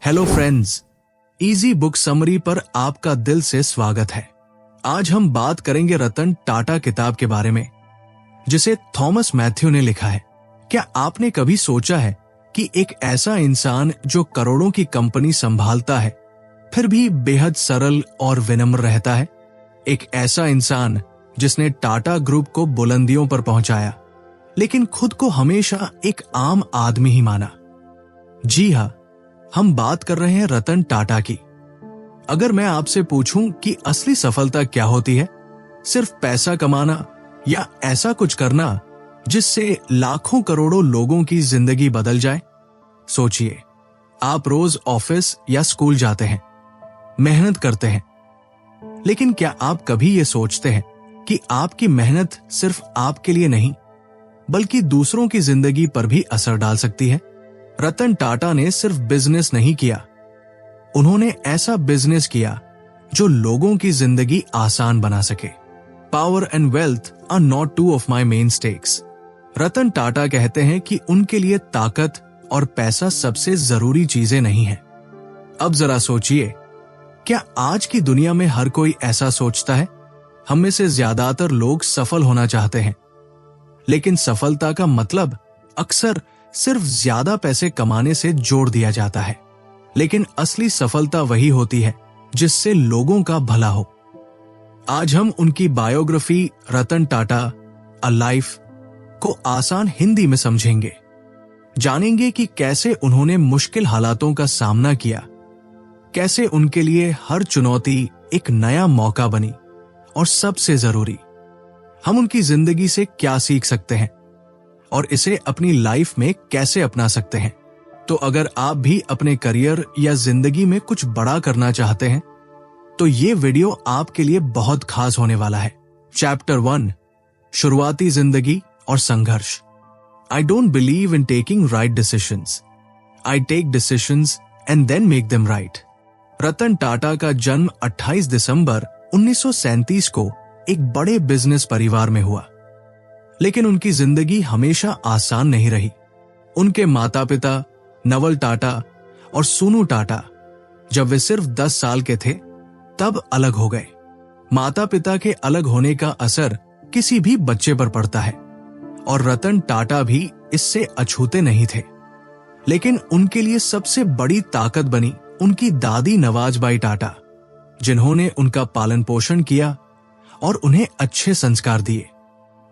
Hello friends, easy book summary पर आपका दिल से स्वागत है। आज हम बात करेंगे रतन टाटा किताब के बारे में, जिसे थॉमस मैथ्यू ने लिखा है। क्या आपने कभी सोचा है कि एक ऐसा इंसान जो करोड़ों की कंपनी संभालता है, फिर भी बेहद सरल और विनम्र रहता है? एक ऐसा इंसान जिसने टाटा ग्रुप को बुलंदियों पर पहुंचाया, लेकिन खुद को हमेशा एक आम आदमी ही माना। जी हाँ, हम बात कर रहे हैं रतन टाटा की। अगर मैं आपसे पूछूं कि असली सफलता क्या होती है, सिर्फ पैसा कमाना या ऐसा कुछ करना जिससे लाखों करोड़ों लोगों की जिंदगी बदल जाए? सोचिए, आप रोज ऑफिस या स्कूल जाते हैं, मेहनत करते हैं, लेकिन क्या आप कभी ये सोचते हैं कि आपकी मेहनत सिर्फ आपके लिए नहीं, बल्कि दूसरों की जिंदगी पर भी असर डाल सकती है? रतन टाटा ने सिर्फ बिजनेस नहीं किया, उन्होंने ऐसा बिजनेस किया जो लोगों की जिंदगी आसान बना सके। Power and wealth are not two of my main stakes. Ratan Tata कहते हैं कि उनके लिए ताकत और पैसा सबसे जरूरी चीजें नहीं है। अब जरा सोचिए, क्या आज की दुनिया में हर कोई ऐसा सोचता है? हम में से ज्यादातर लोग सफल होना चाहते हैं, लेकिन सफलता का मतलब अक्सर सिर्फ ज्यादा पैसे कमाने से जोड़ दिया जाता है। लेकिन असली सफलता वही होती है जिससे लोगों का भला हो। आज हम उनकी biography Ratan Tata a life को आसान हिंदी में समझेंगे। जानेंगे कि कैसे उन्होंने मुश्किल हालातों का सामना किया, कैसे उनके लिए हर चुनौती एक नया मौका बनी, और सबसे जरूरी, हम उनकी जिंदगी से क्या सीख सकते हैं और इसे अपनी लाइफ में कैसे अपना सकते हैं। तो अगर आप भी अपने करियर या जिंदगी में कुछ बड़ा करना चाहते हैं, तो ये वीडियो आपके लिए बहुत खास होने वाला है। चैप्टर 1, शुरुआती जिंदगी और संघर्ष। I don't believe in taking right decisions, I take decisions and then make them right. Ratan Tata का जन्म 28 दिसंबर 1937 को एक बड़े बिजनेस परिवार में हुआ, लेकिन उनकी जिंदगी हमेशा आसान नहीं रही। उनके माता पिता नवल टाटा और सोनू टाटा जब वे सिर्फ 10 साल के थे तब अलग हो गए। माता पिता के अलग होने का असर किसी भी बच्चे पर पड़ता है, और रतन टाटा भी इससे अछूते नहीं थे। लेकिन उनके लिए सबसे बड़ी ताकत बनी उनकी दादी नवाजबाई टाटा, जिन्होंने उनका पालन पोषण किया और उन्हें अच्छे संस्कार दिए।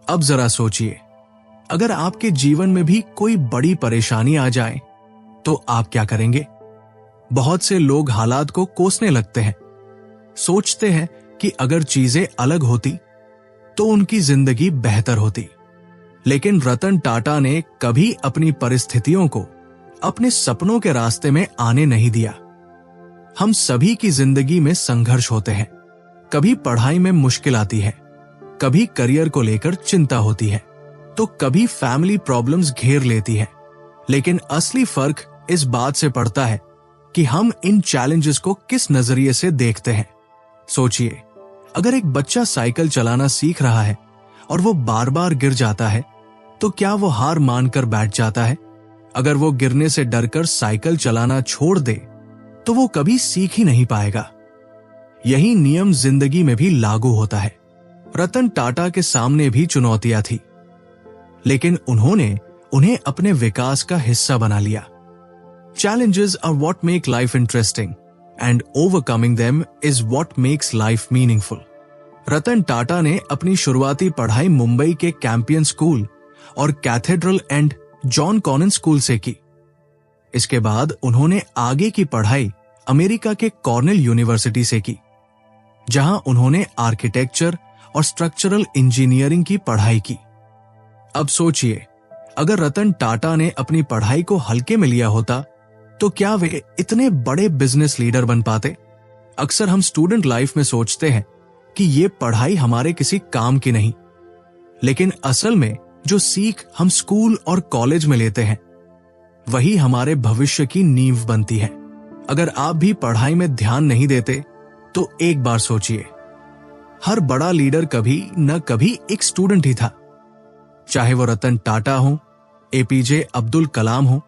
अब जरा सोचिए, अगर आपके जीवन में भी कोई बड़ी परेशानी आ जाए तो आप क्या करेंगे? बहुत से लोग हालात को कोसने लगते हैं, सोचते हैं कि अगर चीजें अलग होती तो उनकी जिंदगी बेहतर होती। लेकिन रतन टाटा ने कभी अपनी परिस्थितियों को अपने सपनों के रास्ते में आने नहीं दिया। हम सभी की जिंदगी में संघर्ष होते हैं। कभी पढ़ाई में मुश्किल आती है, कभी करियर को लेकर चिंता होती है, तो कभी फैमिली प्रॉब्लम्स घेर लेती है। लेकिन असली फर्क इस बात से पड़ता है कि हम इन चैलेंजेस को किस नजरिए से देखते हैं। सोचिए, अगर एक बच्चा साइकिल चलाना सीख रहा है और वो बार बार गिर जाता है, तो क्या वो हार मानकर बैठ जाता है? अगर वो गिरने से डरकर साइकिल चलाना छोड़ दे, तो वो कभी सीख ही नहीं पाएगा। यही नियम जिंदगी में भी लागू होता है। रतन टाटा के सामने भी चुनौतियां थी, लेकिन उन्होंने उन्हें अपने विकास का हिस्सा बना लिया। Challenges are what make life interesting, and overcoming them is what makes life meaningful. रतन टाटा ने अपनी शुरुआती पढ़ाई मुंबई के कैंपियन स्कूल और Cathedral and John Connon school से की। इसके बाद उन्होंने आगे की पढ़ाई अमेरिका के कॉर्नेल यूनिवर्सिटी से की, जहां उन्होंने आर्किटेक्चर और स्ट्रक्चरल इंजीनियरिंग की पढ़ाई की। अब सोचिए, अगर रतन टाटा ने अपनी पढ़ाई को हल्के में लिया होता तो क्या वे इतने बड़े बिजनेस लीडर बन पाते? अक्सर हम स्टूडेंट लाइफ में सोचते हैं कि ये पढ़ाई हमारे किसी काम की नहीं, लेकिन असल में जो सीख हम स्कूल और कॉलेज में लेते हैं, वही हमारे भविष्य की नींव बनती है। अगर आप भी पढ़ाई में ध्यान नहीं देते तो एक बार सोचिए, हर बड़ा लीडर कभी न कभी एक स्टूडेंट ही था। चाहे वो रतन टाटा हो, एपीजे अब्दुल कलाम हो,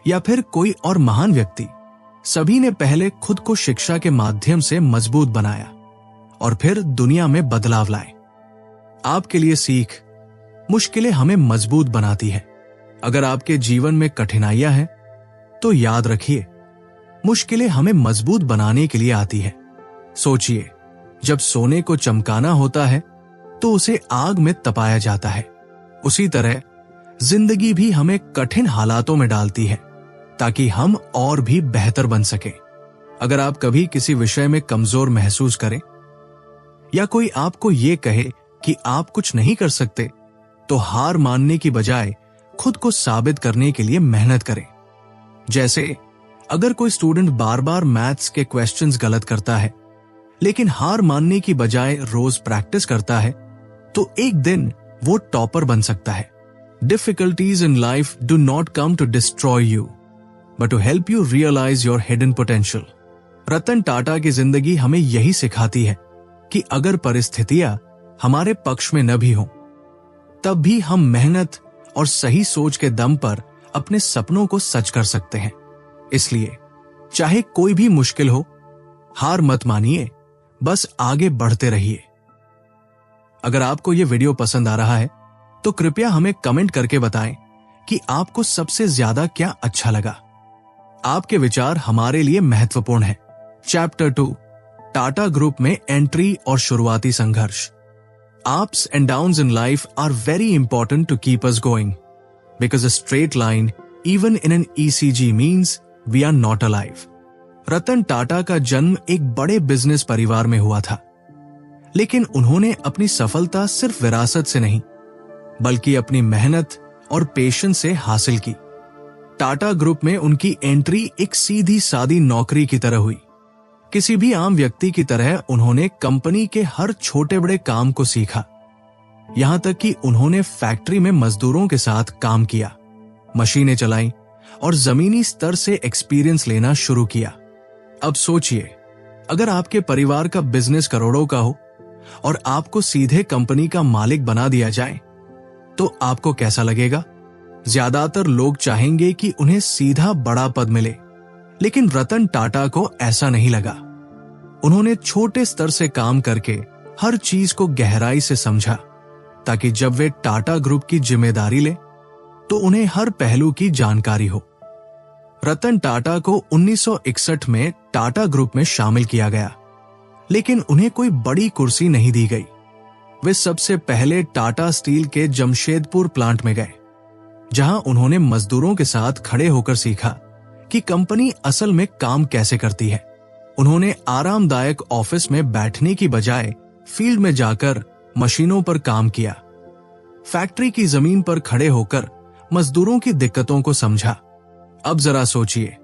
या फिर कोई और महान व्यक्ति, सभी ने पहले खुद को शिक्षा के माध्यम से मजबूत बनाया और फिर दुनिया में बदलाव लाए। आपके लिए सीख, मुश्किलें हमें मजबूत बनाती है। अगर आपके जीवन में कठिनाइयां हैं तो याद रखिए, मुश्किलें हमें मजबूत बनाने के लिए आती है। सोचिए, जब सोने को चमकाना होता है तो उसे आग में तपाया जाता है। उसी तरह जिंदगी भी हमें कठिन हालातों में डालती है ताकि हम और भी बेहतर बन सके। अगर आप कभी किसी विषय में कमजोर महसूस करें या कोई आपको ये कहे कि आप कुछ नहीं कर सकते, तो हार मानने की बजाय खुद को साबित करने के लिए मेहनत करें। जैसे अगर कोई स्टूडेंट बार बार मैथ्स के क्वेश्चंस गलत करता है लेकिन हार मानने की बजाय रोज प्रैक्टिस करता है, तो एक दिन वो टॉपर बन सकता है। Difficulties in life do not come to destroy you, but to help you realize your hidden potential. रतन टाटा की जिंदगी हमें यही सिखाती है कि अगर परिस्थितियां हमारे पक्ष में न भी हों, तब भी हम मेहनत और सही सोच के दम पर अपने सपनों को सच कर सकते हैं। इसलिए चाहे कोई भी मुश्किल हो, हार मत मानिए, बस आगे बढ़ते रहिए। अगर आपको यह वीडियो पसंद आ रहा है तो कृपया हमें कमेंट करके बताएं कि आपको सबसे ज्यादा क्या अच्छा लगा। आपके विचार हमारे लिए महत्वपूर्ण हैं। चैप्टर 2, टाटा ग्रुप में एंट्री और शुरुआती संघर्ष। Ups and downs in life are very important to keep us going, because a straight line, even in an ECG, means we are not alive. रतन टाटा का जन्म एक बड़े बिजनेस परिवार में हुआ था, लेकिन उन्होंने अपनी सफलता सिर्फ विरासत से नहीं बल्कि अपनी मेहनत और पेशेंस से हासिल की। टाटा ग्रुप में उनकी एंट्री एक सीधी सादी नौकरी की तरह हुई। किसी भी आम व्यक्ति की तरह उन्होंने कंपनी के हर छोटे बड़े काम को सीखा, यहां तक कि उन्होंने फैक्ट्री में मजदूरों के साथ काम किया, मशीनें चलाई और जमीनी स्तर से एक्सपीरियंस लेना शुरू किया। अब सोचिए, अगर आपके परिवार का बिजनेस करोड़ों का हो और आपको सीधे कंपनी का मालिक बना दिया जाए, तो आपको कैसा लगेगा? ज्यादातर लोग चाहेंगे कि उन्हें सीधा बड़ा पद मिले, लेकिन रतन टाटा को ऐसा नहीं लगा। उन्होंने छोटे स्तर से काम करके हर चीज को गहराई से समझा, ताकि जब वे टाटा ग्रुप की जिम्मेदारी ले तो उन्हें हर पहलू की जानकारी हो। रतन टाटा को 1961 में टाटा ग्रुप में शामिल किया गया, लेकिन उन्हें कोई बड़ी कुर्सी नहीं दी गई। वे सबसे पहले टाटा स्टील के जमशेदपुर प्लांट में गए, जहां उन्होंने मजदूरों के साथ खड़े होकर सीखा कि कंपनी असल में काम कैसे करती है। उन्होंने आरामदायक ऑफिस में बैठने की बजाय फील्ड में जाकर मशीनों पर काम किया, फैक्ट्री की जमीन पर खड़े होकर मजदूरों की दिक्कतों को समझा। अब जरा सोचिए,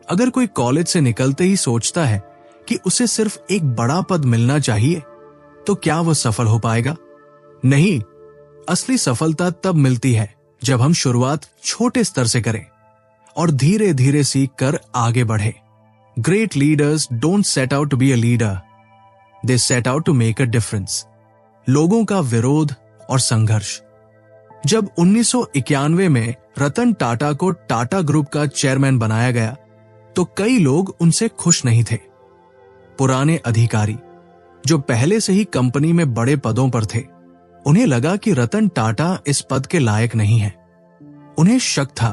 अगर कोई कॉलेज से निकलते ही सोचता है कि उसे सिर्फ एक बड़ा पद मिलना चाहिए, तो क्या वह सफल हो पाएगा? नहीं, असली सफलता तब मिलती है जब हम शुरुआत छोटे स्तर से करें और धीरे धीरे सीख कर आगे बढ़े। Great leaders don't set out to be a leader, they set out to make a difference. लोगों का विरोध और संघर्ष। जब 1991 में रतन टाटा को टाटा ग्रुप का चेयरमैन बनाया गया, तो कई लोग उनसे खुश नहीं थे। पुराने अधिकारी जो पहले से ही कंपनी में बड़े पदों पर थे, उन्हें लगा कि रतन टाटा इस पद के लायक नहीं है। उन्हें शक था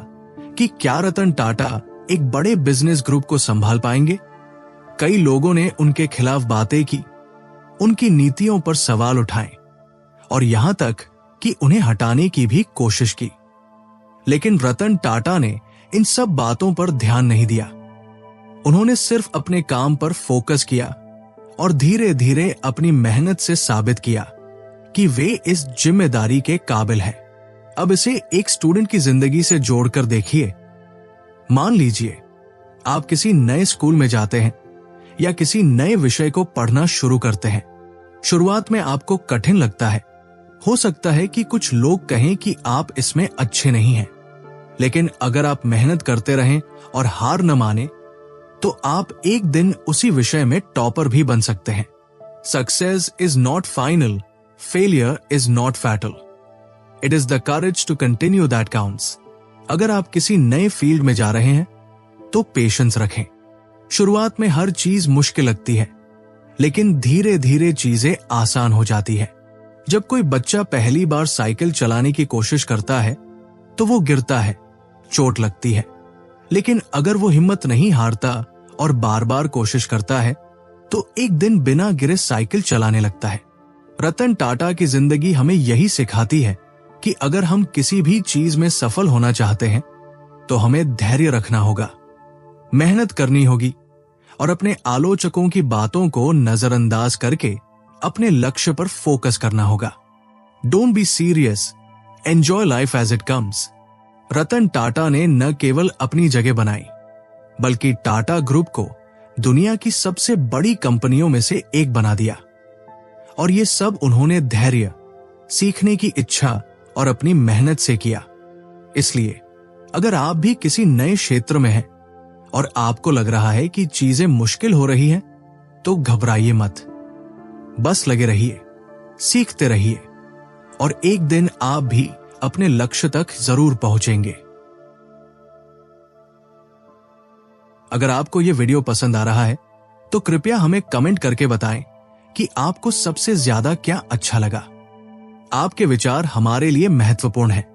कि क्या रतन टाटा एक बड़े बिजनेस ग्रुप को संभाल पाएंगे। कई लोगों ने उनके खिलाफ बातें की, उनकी नीतियों पर सवाल उठाए और यहां तक कि उन्हें हटाने की भी कोशिश की। लेकिन रतन टाटा ने इन सब बातों पर ध्यान नहीं दिया। उन्होंने सिर्फ अपने काम पर फोकस किया और धीरे धीरे अपनी मेहनत से साबित किया कि वे इस जिम्मेदारी के काबिल हैं। अब इसे एक स्टूडेंट की जिंदगी से जोड़कर देखिए। मान लीजिए आप किसी नए स्कूल में जाते हैं या किसी नए विषय को पढ़ना शुरू करते हैं। शुरुआत में आपको कठिन लगता है। हो सकता है कि कुछ लोग कहें कि आप इसमें अच्छे नहीं हैं, लेकिन अगर आप मेहनत करते रहें और हार न माने, तो आप एक दिन उसी विषय में टॉपर भी बन सकते हैं। Success is not final, failure is not fatal, it is the courage to continue that counts. अगर आप किसी नए फील्ड में जा रहे हैं तो पेशेंस रखें, शुरुआत में हर चीज मुश्किल लगती है, लेकिन धीरे धीरे चीजें आसान हो जाती है। जब कोई बच्चा पहली बार साइकिल चलाने की कोशिश करता है तो वो गिरता है, चोट लगती है, लेकिन अगर वो हिम्मत नहीं हारता और बार बार कोशिश करता है तो एक दिन बिना गिरे साइकिल चलाने लगता है। रतन टाटा की जिंदगी हमें यही सिखाती है कि अगर हम किसी भी चीज में सफल होना चाहते हैं तो हमें धैर्य रखना होगा, मेहनत करनी होगी और अपने आलोचकों की बातों को नजरअंदाज करके अपने लक्ष्य पर फोकस करना होगा। Don't be serious, enjoy life as it comes. Ratan Tata ने न केवल अपनी जगह बनाई, बल्कि टाटा ग्रुप को दुनिया की सबसे बड़ी कंपनियों में से एक बना दिया। और ये सब उन्होंने धैर्य, सीखने की इच्छा और अपनी मेहनत से किया। इसलिए अगर आप भी किसी नए क्षेत्र में हैं और आपको लग रहा है कि चीजें मुश्किल हो रही हैं, तो घबराइए मत, बस लगे रहिए, सीखते रहिए और एक दिन आप भी अपने लक्ष्य तक जरूर पहुंचेंगे। अगर आपको यह वीडियो पसंद आ रहा है तो कृपया हमें कमेंट करके बताएं कि आपको सबसे ज्यादा क्या अच्छा लगा। आपके विचार हमारे लिए महत्वपूर्ण हैं।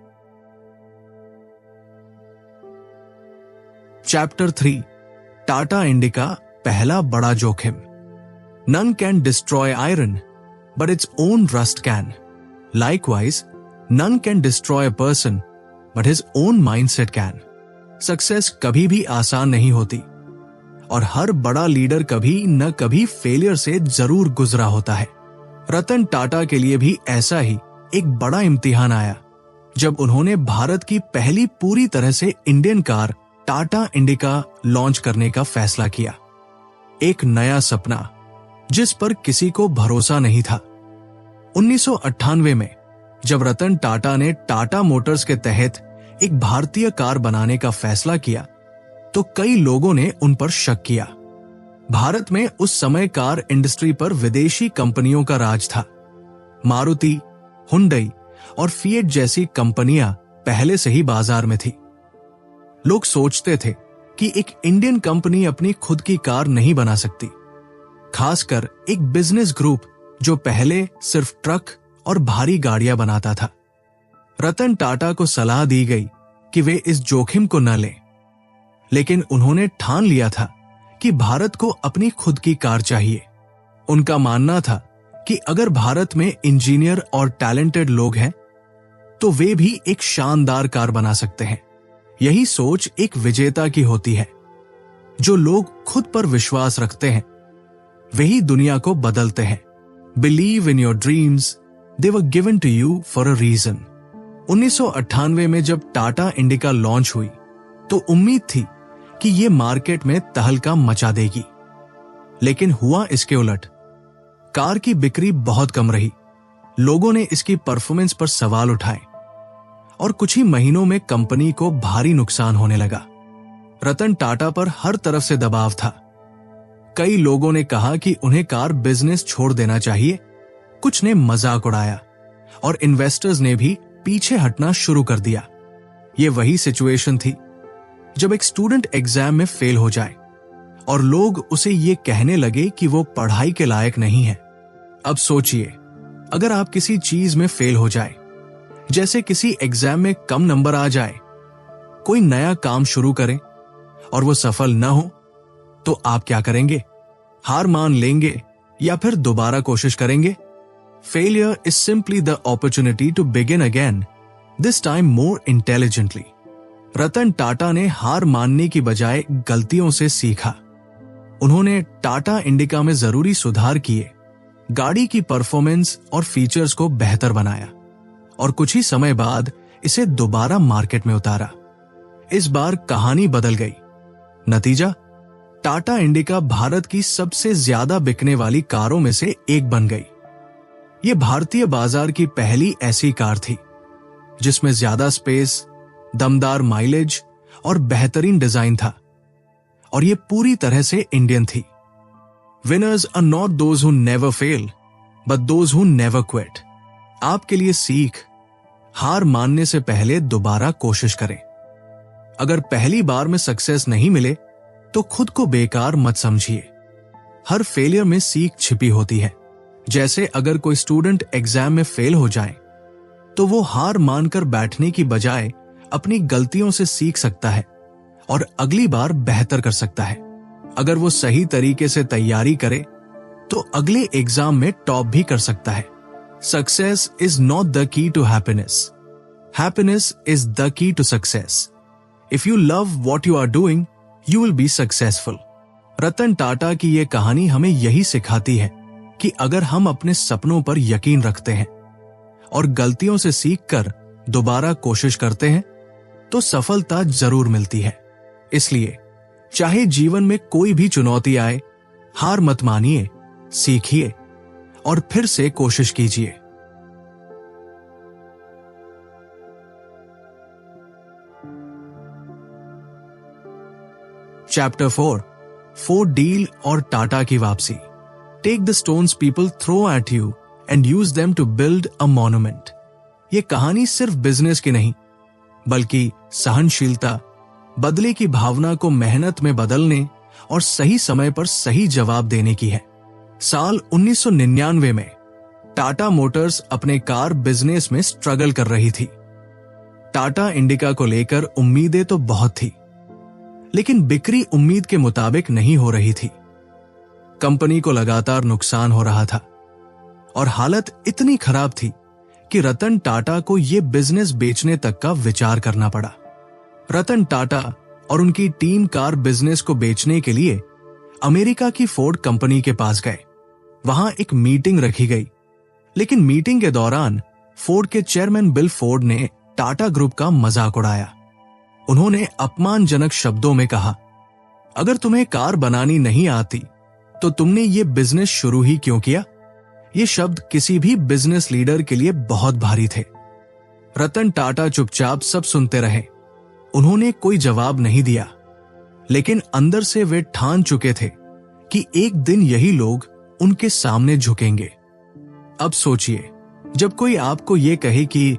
चैप्टर 3, टाटा इंडिका पहला बड़ा जोखिम। None can destroy iron, but its own rust can. Likewise, none can destroy a person, but his own mindset can. Success कभी भी आसान नहीं होती और हर बड़ा लीडर कभी न कभी फेलियर से जरूर गुजरा होता है। रतन टाटा के लिए भी ऐसा ही एक बड़ा इम्तिहान आया जब उन्होंने भारत की पहली पूरी तरह से Indian car Tata indica launch करने का फैसला किया। एक नया सपना जिस पर किसी को भरोसा नहीं था। 1998 में जब रतन टाटा ने टाटा मोटर्स के तहत एक भारतीय कार बनाने का फैसला किया तो कई लोगों ने उन पर शक किया। भारत में उस समय कार इंडस्ट्री पर विदेशी कंपनियों का राज था। मारुति, हुंडई और फिएट जैसी कंपनियां पहले से ही बाजार में थी। लोग सोचते थे कि एक इंडियन कंपनी अपनी खुद की कार नहीं बना सकती, खासकर एक बिजनेस ग्रुप जो पहले सिर्फ ट्रक और भारी गाड़ियां बनाता था। रतन टाटा को सलाह दी गई कि वे इस जोखिम को न लें, लेकिन उन्होंने ठान लिया था कि भारत को अपनी खुद की कार चाहिए। उनका मानना था कि अगर भारत में इंजीनियर और टैलेंटेड लोग हैं तो वे भी एक शानदार कार बना सकते हैं। यही सोच एक विजेता की होती है। जो लोग खुद पर विश्वास रखते हैं वही दुनिया को बदलते हैं। Believe in your dreams, they were given to you for a reason. 1998 में जब टाटा इंडिका लॉन्च हुई तो उम्मीद थी कि ये मार्केट में तहलका मचा देगी, लेकिन हुआ इसके उलट। कार की बिक्री बहुत कम रही, लोगों ने इसकी परफॉर्मेंस पर सवाल उठाए और कुछ ही महीनों में कंपनी को भारी नुकसान होने लगा। रतन टाटा पर हर तरफ से दबाव था। कई लोगों ने कहा कि उन्हें कार बिजनेस छोड़ देना चाहिए, कुछ ने मजाक उड़ाया और इन्वेस्टर्स ने भी पीछे हटना शुरू कर दिया। ये वही सिचुएशन थी जब एक स्टूडेंट एग्जाम में फेल हो जाए और लोग उसे ये कहने लगे कि वो पढ़ाई के लायक नहीं है। अब सोचिए, अगर आप किसी चीज में फेल हो जाए, जैसे किसी एग्जाम में कम नंबर आ जाए, कोई नया काम शुरू करें और वो सफल न हो, तो आप क्या करेंगे? हार मान लेंगे या फिर दोबारा कोशिश करेंगे? Failure is simply the opportunity to begin again, this time more intelligently. Ratan Tata ने हार मानने की बजाय गलतियों से सीखा। उन्होंने टाटा इंडिका में जरूरी सुधार किए, गाड़ी की परफॉर्मेंस और फीचर्स को बेहतर बनाया और कुछ ही समय बाद इसे दोबारा मार्केट में उतारा। इस बार कहानी बदल गई। नतीजा, टाटा इंडिका भारत की सबसे ज्यादा बिकने वाली कारों में से एक बन गई। यह भारतीय बाजार की पहली ऐसी कार थी जिसमें ज्यादा स्पेस, दमदार माइलेज और बेहतरीन डिजाइन था, और यह पूरी तरह से इंडियन थी। Winners are not those who never fail, but those who never quit. आपके लिए सीख, हार मानने से पहले दोबारा कोशिश करें। अगर पहली बार में सक्सेस नहीं मिले तो खुद को बेकार मत समझिए। हर फेलियर में सीख छिपी होती है। जैसे अगर कोई स्टूडेंट एग्जाम में फेल हो जाए तो वो हार मानकर बैठने की बजाय अपनी गलतियों से सीख सकता है और अगली बार बेहतर कर सकता है। अगर वो सही तरीके से तैयारी करे तो अगले एग्जाम में टॉप भी कर सकता है। Success is not the key to happiness, happiness is the key to success. If you love what you are doing you will be successful. Ratan Tata की ये कहानी हमें यही सिखाती है कि अगर हम अपने सपनों पर यकीन रखते हैं और गलतियों से सीखकर दोबारा कोशिश करते हैं तो सफलता जरूर मिलती है। इसलिए चाहे जीवन में कोई भी चुनौती आए, हार मत मानिए, सीखिए और फिर से कोशिश कीजिए। चैप्टर 4, फोर्ड डील और टाटा की वापसी। Take the stones people throw at you and use them to build a monument. ये कहानी सिर्फ बिजनेस की नहीं बल्कि सहनशीलता, बदले की भावना को मेहनत में बदलने और सही समय पर सही जवाब देने की है। साल 1999 में टाटा मोटर्स अपने कार बिजनेस में स्ट्रगल कर रही थी। टाटा इंडिका को लेकर उम्मीदें तो बहुत थी, लेकिन बिक्री उम्मीद के मुताबिक नहीं हो रही थी। कंपनी को लगातार नुकसान हो रहा था और हालत इतनी खराब थी कि रतन टाटा को यह बिजनेस बेचने तक का विचार करना पड़ा। रतन टाटा और उनकी टीम कार बिजनेस को बेचने के लिए अमेरिका की फोर्ड कंपनी के पास गए। वहां एक मीटिंग रखी गई, लेकिन मीटिंग के दौरान फोर्ड के चेयरमैन बिल फोर्ड ने टाटा ग्रुप का मजाक उड़ाया। उन्होंने अपमानजनक शब्दों में कहा, अगर तुम्हें कार बनानी नहीं आती तो तुमने ये बिजनेस शुरू ही क्यों किया? ये शब्द किसी भी बिजनेस लीडर के लिए बहुत भारी थे। रतन टाटा चुपचाप सब सुनते रहे। उन्होंने कोई जवाब नहीं दिया, लेकिन अंदर से वे ठान चुके थे कि एक दिन यही लोग उनके सामने झुकेंगे। अब सोचिए, जब कोई आपको ये कहे कि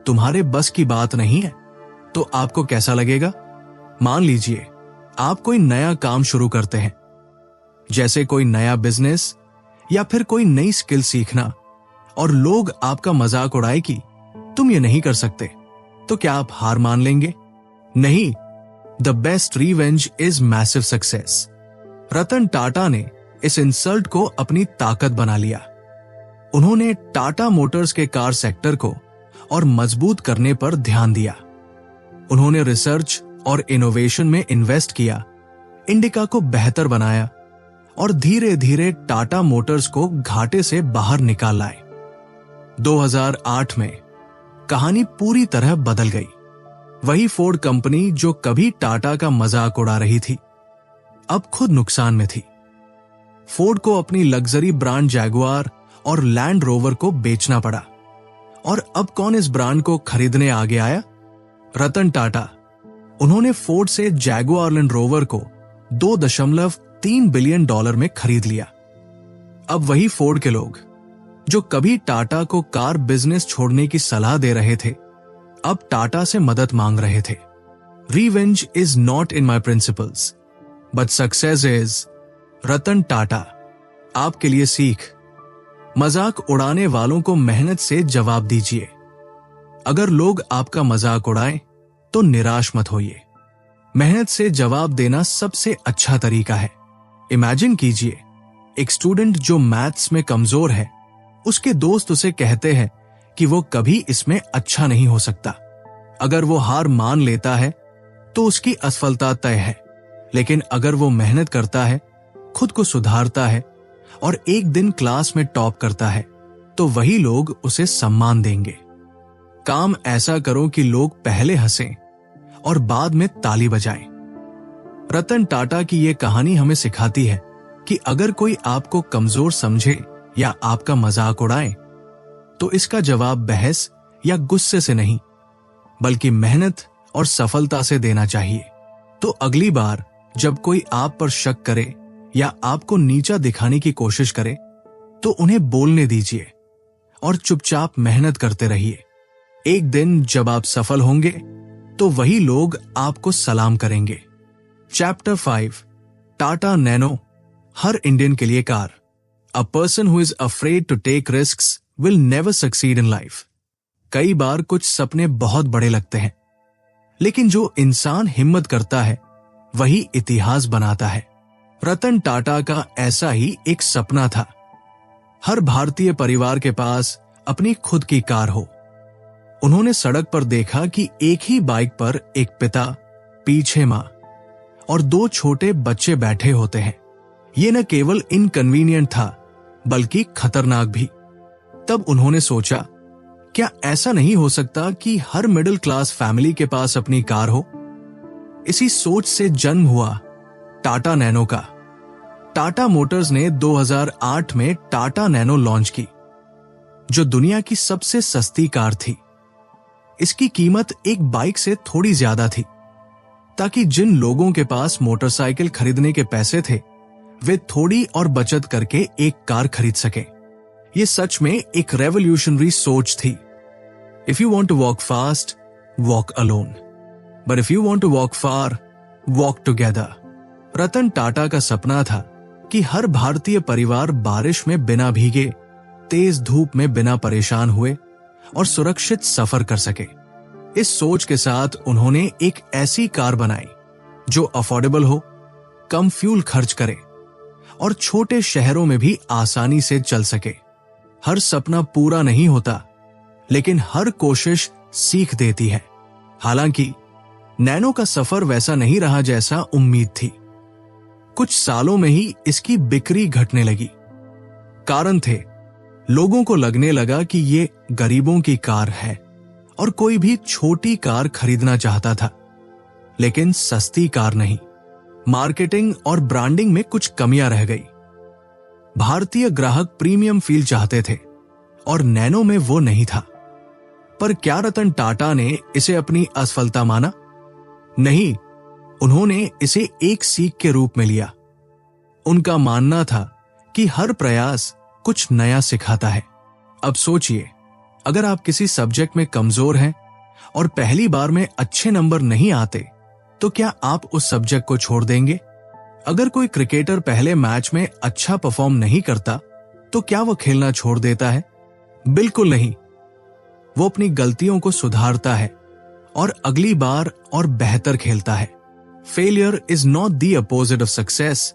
तुम्हारे बस की बात नहीं है तो आपको कैसा लगेगा? मान लीजिए आप कोई नया काम शुरू करते हैं, जैसे कोई नया बिजनेस या फिर कोई नई स्किल सीखना, और लोग आपका मजाक उड़ाए कि तुम ये नहीं कर सकते, तो क्या आप हार मान लेंगे? नहीं। The best revenge is massive success. Ratan Tata ने इस इंसल्ट को अपनी ताकत बना लिया। उन्होंने टाटा मोटर्स के कार सेक्टर को और मजबूत करने पर ध्यान दिया। उन्होंने रिसर्च और इनोवेशन में इन्वेस्ट किया, इंडिका को बेहतर बनाया और धीरे धीरे टाटा मोटर्स को घाटे से बाहर निकाल लाए। 2008 में कहानी पूरी तरह बदल गई। वही फोर्ड कंपनी जो कभी टाटा का मजाक उड़ा रही थी, अब खुद नुकसान में थी। फोर्ड को अपनी लग्जरी ब्रांड जैगुआर और लैंड रोवर को बेचना पड़ा, और अब कौन इस ब्रांड को खरीदने आगे आया? रतन टाटा। उन्होंने फोर्ड से जैगुआर लैंड रोवर को $2.3 बिलियन में खरीद लिया। अब वही फोर्ड के लोग जो कभी टाटा को कार बिजनेस छोड़ने की सलाह दे रहे थे, अब टाटा से मदद मांग रहे थे। Revenge is not in my principles but success is. Ratan Tata. आपके लिए सीख, मजाक उड़ाने वालों को मेहनत से जवाब दीजिए। अगर लोग आपका मजाक उड़ाएं तो निराश मत होइए। मेहनत से जवाब देना सबसे अच्छा तरीका है। इमेजिन कीजिए, एक स्टूडेंट जो मैथ्स में कमजोर है, उसके दोस्त उसे कहते हैं कि वो कभी इसमें अच्छा नहीं हो सकता। अगर वो हार मान लेता है तो उसकी असफलता तय है, लेकिन अगर वो मेहनत करता है, खुद को सुधारता है और एक दिन क्लास में टॉप करता है, तो वही लोग उसे सम्मान देंगे। काम ऐसा करो कि लोग पहले हंसें और बाद में ताली बजाएं। रतन टाटा की यह कहानी हमें सिखाती है कि अगर कोई आपको कमजोर समझे या आपका मजाक उड़ाए, तो इसका जवाब बहस या गुस्से से नहीं, बल्कि मेहनत और सफलता से देना चाहिए। तो अगली बार जब कोई आप पर शक करे या आपको नीचा दिखाने की कोशिश करे, तो उन्हें बोलने दीजिए और चुपचाप मेहनत करते रहिए। एक दिन जब आप सफल होंगे तो वही लोग आपको सलाम करेंगे। चैप्टर 5, टाटा नैनो, हर इंडियन के लिए car. A person who is afraid to take risks will never succeed in life. कई बार कुछ सपने बहुत बड़े लगते हैं, लेकिन जो इंसान हिम्मत करता है वही इतिहास बनाता है। रतन टाटा का ऐसा ही एक सपना था। हर भारतीय परिवार के पास अपनी खुद की कार हो। उन्होंने सड़क पर देखा कि एक ही बाइक पर एक पिता, पीछे मां और 2 छोटे बच्चे बैठे होते हैं। ये न केवल इनकन्वीनियंट था, बल्कि खतरनाक भी। तब उन्होंने सोचा, क्या ऐसा नहीं हो सकता कि हर मिडिल क्लास फैमिली के पास अपनी कार हो? इसी सोच से जन्म हुआ टाटा नैनो का। टाटा मोटर्स ने 2008 में टाटा नैनो लॉन्च की, जो दुनिया की सबसे सस्ती कार थी। इसकी कीमत एक बाइक से थोड़ी ज्यादा थी, ताकि जिन लोगों के पास मोटरसाइकिल खरीदने के पैसे थे वे थोड़ी और बचत करके एक कार खरीद सके। ये सच में एक रेवोल्यूशनरी सोच थी। If you want to walk fast, walk alone, but if you want to walk far, walk together. Ratan Tata का सपना था कि हर भारतीय परिवार बारिश में बिना भीगे, तेज धूप में बिना परेशान हुए और सुरक्षित सफर कर सके। इस सोच के साथ उन्होंने एक ऐसी कार बनाई जो अफोर्डेबल हो, कम फ्यूल खर्च करे और छोटे शहरों में भी आसानी से चल सके। हर सपना पूरा नहीं होता, लेकिन हर कोशिश सीख देती है। हालांकि नैनो का सफर वैसा नहीं रहा जैसा उम्मीद थी। कुछ सालों में ही इसकी बिक्री घटने लगी। कारण थे, लोगों को लगने लगा कि ये गरीबों की कार है और कोई भी छोटी कार खरीदना चाहता था, लेकिन सस्ती कार नहीं। मार्केटिंग और ब्रांडिंग में कुछ कमियां रह गई। भारतीय ग्राहक प्रीमियम फील चाहते थे और नैनो में वो नहीं था। पर क्या रतन टाटा ने इसे अपनी असफलता माना? नहीं, उन्होंने इसे एक सीख के रूप में लिया। उनका मानना था कि हर प्रयास कुछ नया सिखाता है। अब सोचिए, अगर आप किसी सब्जेक्ट में कमजोर हैं और पहली बार में अच्छे नंबर नहीं आते, तो क्या आप उस सब्जेक्ट को छोड़ देंगे? अगर कोई क्रिकेटर पहले मैच में अच्छा परफॉर्म नहीं करता, तो क्या वो खेलना छोड़ देता है? बिल्कुल नहीं। वो अपनी गलतियों को सुधारता है और अगली बार और बेहतर खेलता है। Failure is not the opposite of success,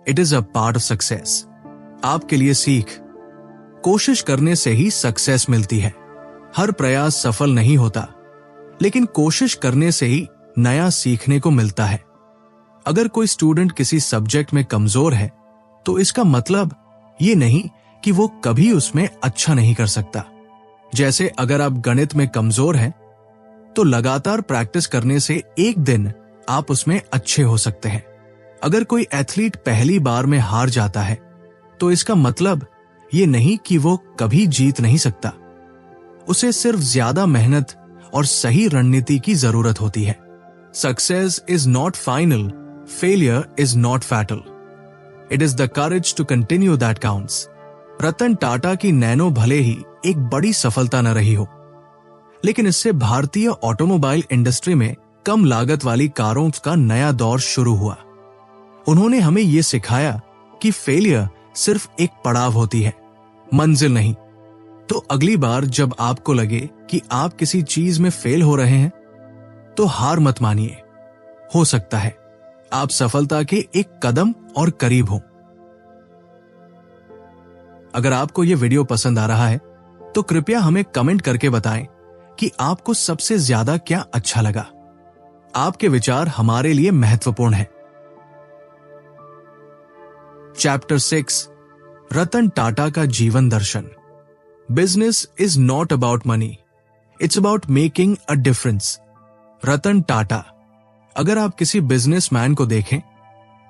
it is a part of success. आपके लिए सीख, कोशिश करने से ही सक्सेस मिलती है। हर प्रयास सफल नहीं होता, लेकिन कोशिश करने से ही नया सीखने को मिलता है। अगर कोई स्टूडेंट किसी सब्जेक्ट में कमजोर है, तो इसका मतलब ये नहीं कि वो कभी उसमें अच्छा नहीं कर सकता। जैसे अगर आप गणित में कमजोर हैं, तो लगातार प्रैक्टिस करने से एक दिन आप उसमें अच्छे हो सकते हैं। अगर कोई एथलीट पहली बार में हार जाता है, तो इसका मतलब ये नहीं कि वो कभी जीत नहीं सकता। उसे सिर्फ ज्यादा मेहनत और सही रणनीति की जरूरत होती है। Success is not final, failure is not fatal, it is the courage to continue that counts. Ratan Tata की नैनो भले ही एक बड़ी सफलता न रही हो, लेकिन इससे भारतीय ऑटोमोबाइल इंडस्ट्री में कम लागत वाली कारों का नया दौर शुरू हुआ। उन्होंने हमें यह सिखाया कि फेलियर सिर्फ एक पड़ाव होती है, मंजिल नहीं। तो अगली बार जब आपको लगे कि आप किसी चीज में फेल हो रहे हैं, तो हार मत मानिए। हो सकता है आप सफलता के एक कदम और करीब हो। अगर आपको यह वीडियो पसंद आ रहा है, तो कृपया हमें कमेंट करके बताएं कि आपको सबसे ज्यादा क्या अच्छा लगा। आपके विचार हमारे लिए महत्वपूर्ण हैं। चैप्टर 6, रतन टाटा का जीवन दर्शन। Business is not about money, it's about making a difference. Ratan Tata. अगर आप किसी बिजनेसमैन को देखें,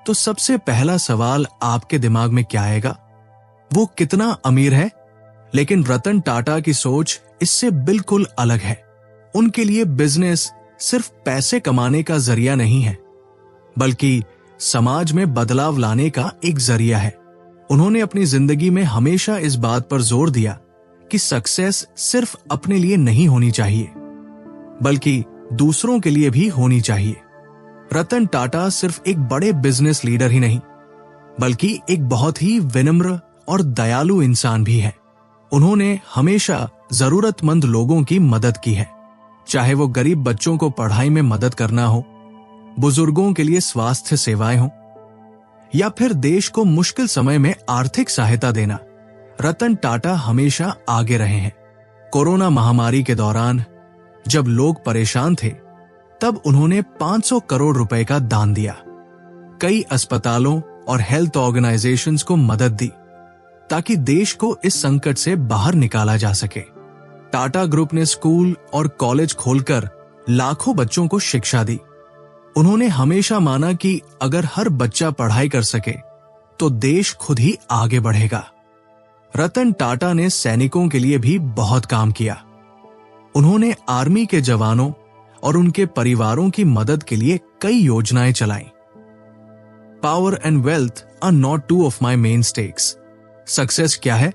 तो सबसे पहला सवाल आपके दिमाग में क्या आएगा? वो कितना अमीर है? लेकिन रतन टाटा की सोच इससे बिल्कुल अलग है। उनके लिए बिजनेस सिर्फ पैसे कमाने का जरिया नहीं है, बल्कि समाज में बदलाव लाने का एक जरिया है। उन्होंने अपनी जिंदगी में हमेशा इस बात पर जोर दिया कि सक्सेस सिर्फ अपने लिए नहीं होनी चाहिए, बल्कि दूसरों के लिए भी होनी चाहिए। रतन टाटा सिर्फ एक बड़े बिजनेस लीडर ही नहीं, बल्कि एक बहुत ही विनम्र और दयालु इंसान भी है। उन्होंने हमेशा जरूरतमंद लोगों की मदद की है, चाहे वो गरीब बच्चों को पढ़ाई में मदद करना हो, बुजुर्गों के लिए स्वास्थ्य सेवाएं हो, या फिर देश को मुश्किल समय में आर्थिक सहायता देना। रतन टाटा हमेशा आगे रहे हैं। कोरोना महामारी के दौरान जब लोग परेशान थे, तब उन्होंने 500 करोड़ रुपए का दान दिया। कई अस्पतालों और हेल्थ ऑर्गेनाइजेशंस को मदद दी ताकि देश को इस संकट से बाहर निकाला जा सके। टाटा ग्रुप ने स्कूल और कॉलेज खोलकर लाखों बच्चों को शिक्षा दी। उन्होंने हमेशा माना कि अगर हर बच्चा पढ़ाई कर सके तो देश खुद ही आगे बढ़ेगा। रतन टाटा ने सैनिकों के लिए भी बहुत काम किया। उन्होंने आर्मी के जवानों और उनके परिवारों की मदद के लिए कई योजनाएं चलाईं। Power and wealth are not two of my main stakes. Success क्या है?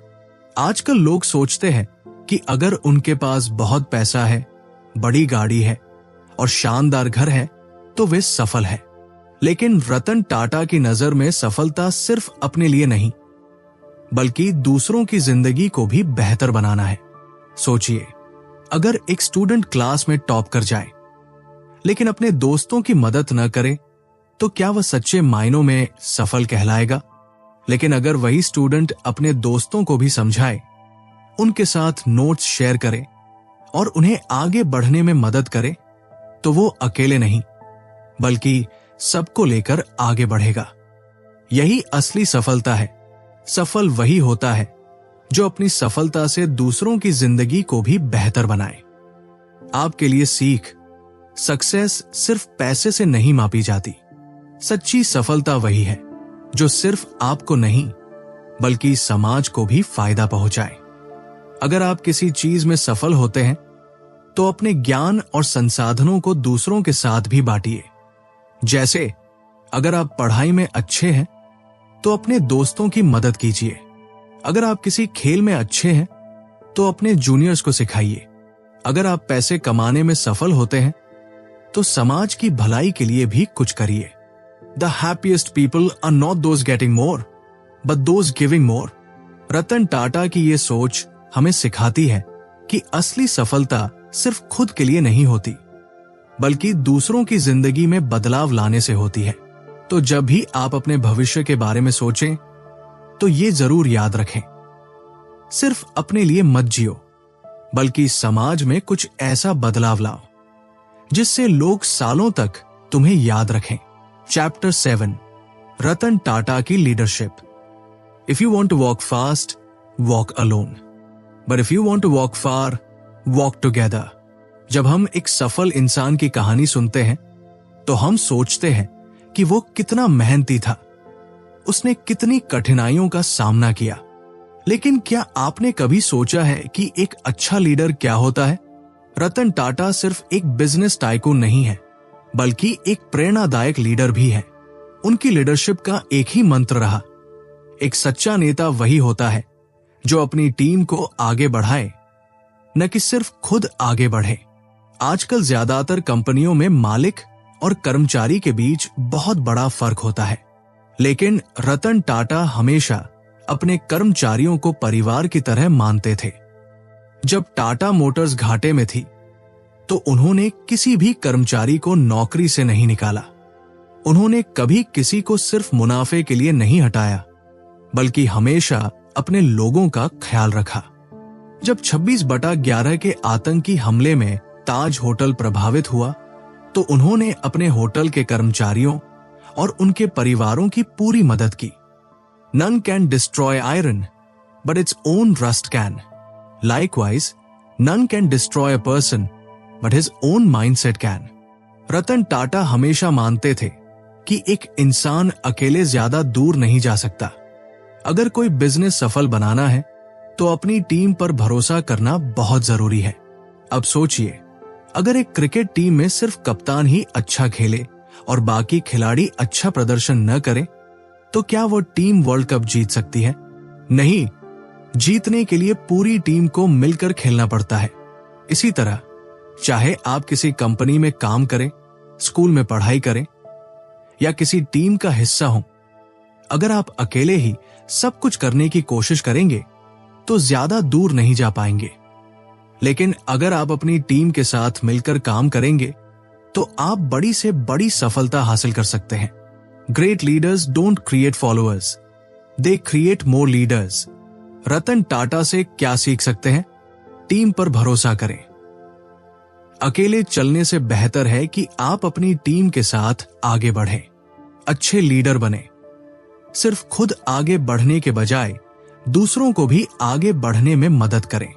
आजकल लोग सोचते हैं कि अगर उनके पास बहुत पैसा है, बड़ी गाड़ी है और शानदार घर है तो वे सफल है। लेकिन रतन टाटा की नजर में सफलता सिर्फ अपने लिए नहीं, बल्कि दूसरों की जिंदगी को भी बेहतर बनाना है। सोचिए, अगर एक स्टूडेंट क्लास में टॉप कर जाए लेकिन अपने दोस्तों की मदद न करे तो क्या वह सच्चे मायनों में सफल कहलाएगा? लेकिन अगर वही स्टूडेंट अपने दोस्तों को भी समझाए, उनके साथ नोट्स शेयर करे और उन्हें आगे बढ़ने में मदद करे, तो वो अकेले नहीं बल्कि सबको लेकर आगे बढ़ेगा। यही असली सफलता है। सफल वही होता है जो अपनी सफलता से दूसरों की जिंदगी को भी बेहतर बनाए। आपके लिए सीख, सक्सेस सिर्फ पैसे से नहीं मापी जाती। सच्ची सफलता वही है जो सिर्फ आपको नहीं बल्कि समाज को भी फायदा पहुंचाए। अगर आप किसी चीज में सफल होते हैं तो अपने ज्ञान और संसाधनों को दूसरों के साथ भी बांटिए। जैसे अगर आप पढ़ाई में अच्छे हैं तो अपने दोस्तों की मदद कीजिए। अगर आप किसी खेल में अच्छे हैं तो अपने जूनियर्स को सिखाइए। अगर आप पैसे कमाने में सफल होते हैं तो समाज की भलाई के लिए भी कुछ करिए। The happiest people are not those getting more but those giving more. Ratan Tata की ये सोच हमें सिखाती है कि असली सफलता सिर्फ खुद के लिए नहीं होती, बल्कि दूसरों की जिंदगी में बदलाव लाने से होती है। तो जब भी आप अपने भविष्य के बारे में सोचें तो ये जरूर याद रखें, सिर्फ अपने लिए मत जियो, बल्कि समाज में कुछ ऐसा बदलाव लाओ जिससे लोग सालों तक तुम्हें याद रखें। चैप्टर 7, रतन टाटा की leadership. If you want to walk fast, walk alone, but if you want to walk far, walk together. जब हम एक सफल इंसान की कहानी सुनते हैं तो हम सोचते हैं कि वो कितना मेहनती था, उसने कितनी कठिनाइयों का सामना किया। लेकिन क्या आपने कभी सोचा है कि एक अच्छा लीडर क्या होता है? रतन टाटा सिर्फ एक बिजनेस टाइकून नहीं है, बल्कि एक प्रेरणादायक लीडर भी है। उनकी लीडरशिप का एक ही मंत्र रहा, एक सच्चा नेता वही होता है जो अपनी टीम को आगे बढ़ाए, न कि सिर्फ खुद आगे बढ़े। आजकल ज्यादातर कंपनियों में मालिक और कर्मचारी के बीच बहुत बड़ा फर्क होता है, लेकिन रतन टाटा हमेशा अपने कर्मचारियों को परिवार की तरह मानते थे। जब टाटा मोटर्स घाटे में थी तो उन्होंने किसी भी कर्मचारी को नौकरी से नहीं निकाला। उन्होंने कभी किसी को सिर्फ मुनाफे के लिए नहीं हटाया, बल्कि हमेशा अपने लोगों का ख्याल रखा। जब 26/11 के आतंकी हमले में ताज होटल प्रभावित हुआ तो उन्होंने अपने होटल के कर्मचारियों और उनके परिवारों की पूरी मदद की। None can destroy iron, but its own rust can. Likewise, none can destroy a person, but his own mindset can. Ratan Tata हमेशा मानते थे कि एक इंसान अकेले ज्यादा दूर नहीं जा सकता। अगर कोई बिजनेस सफल बनाना है तो अपनी टीम पर भरोसा करना बहुत जरूरी है। अब सोचिए, अगर एक क्रिकेट टीम में सिर्फ कप्तान ही अच्छा खेले और बाकी खिलाड़ी अच्छा प्रदर्शन न करें तो क्या वो टीम वर्ल्ड कप जीत सकती है? नहीं, जीतने के लिए पूरी टीम को मिलकर खेलना पड़ता है। इसी तरह चाहे आप किसी कंपनी में काम करें, स्कूल में पढ़ाई करें या किसी टीम का हिस्सा हों। अगर आप अकेले ही सब कुछ करने की कोशिश करेंगे तो ज्यादा दूर नहीं जा पाएंगे, लेकिन अगर आप अपनी टीम के साथ मिलकर काम करेंगे तो आप बड़ी से बड़ी सफलता हासिल कर सकते हैं। Great leaders don't create followers, they create more leaders. Ratan Tata से क्या सीख सकते हैं? टीम पर भरोसा करें। अकेले चलने से बेहतर है कि आप अपनी टीम के साथ आगे बढ़ें। अच्छे लीडर बने। सिर्फ खुद आगे बढ़ने के बजाय दूसरों को भी आगे बढ़ने में मदद करें।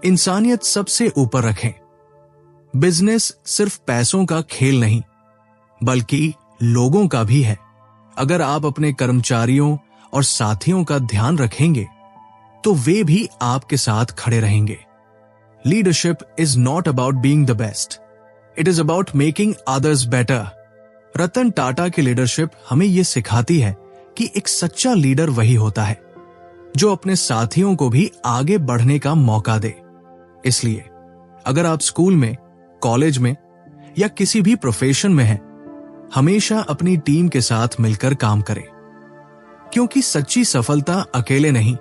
इंसानियत सबसे ऊपर रखें। बिजनेस सिर्फ पैसों का खेल नहीं, बल्कि लोगों का भी है। अगर आप अपने कर्मचारियों और साथियों का ध्यान रखेंगे तो वे भी आपके साथ खड़े रहेंगे। Leadership is not about being the best, it is about making others better. Ratan Tata की लीडरशिप हमें यह सिखाती है कि एक सच्चा लीडर वही होता है जो अपने साथियों को भी आगे बढ़ने का मौका दे। इसलिए अगर आप स्कूल में, कॉलेज में या किसी भी प्रोफेशन में हैं, हमेशा अपनी टीम के साथ मिलकर काम करें, क्योंकि सच्ची सफलता अकेले नहीं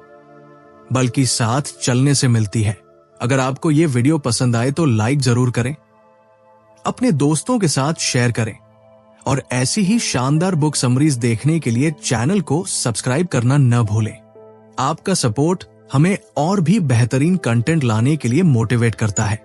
बल्कि साथ चलने से मिलती है। अगर आपको यह वीडियो पसंद आए तो लाइक जरूर करें, अपने दोस्तों के साथ शेयर करें और ऐसी ही शानदार बुक समरीज देखने के लिए चैनल को सब्सक्राइब करना न भूलें। आपका सपोर्ट हमें और भी बेहतरीन कंटेंट लाने के लिए मोटिवेट करता है।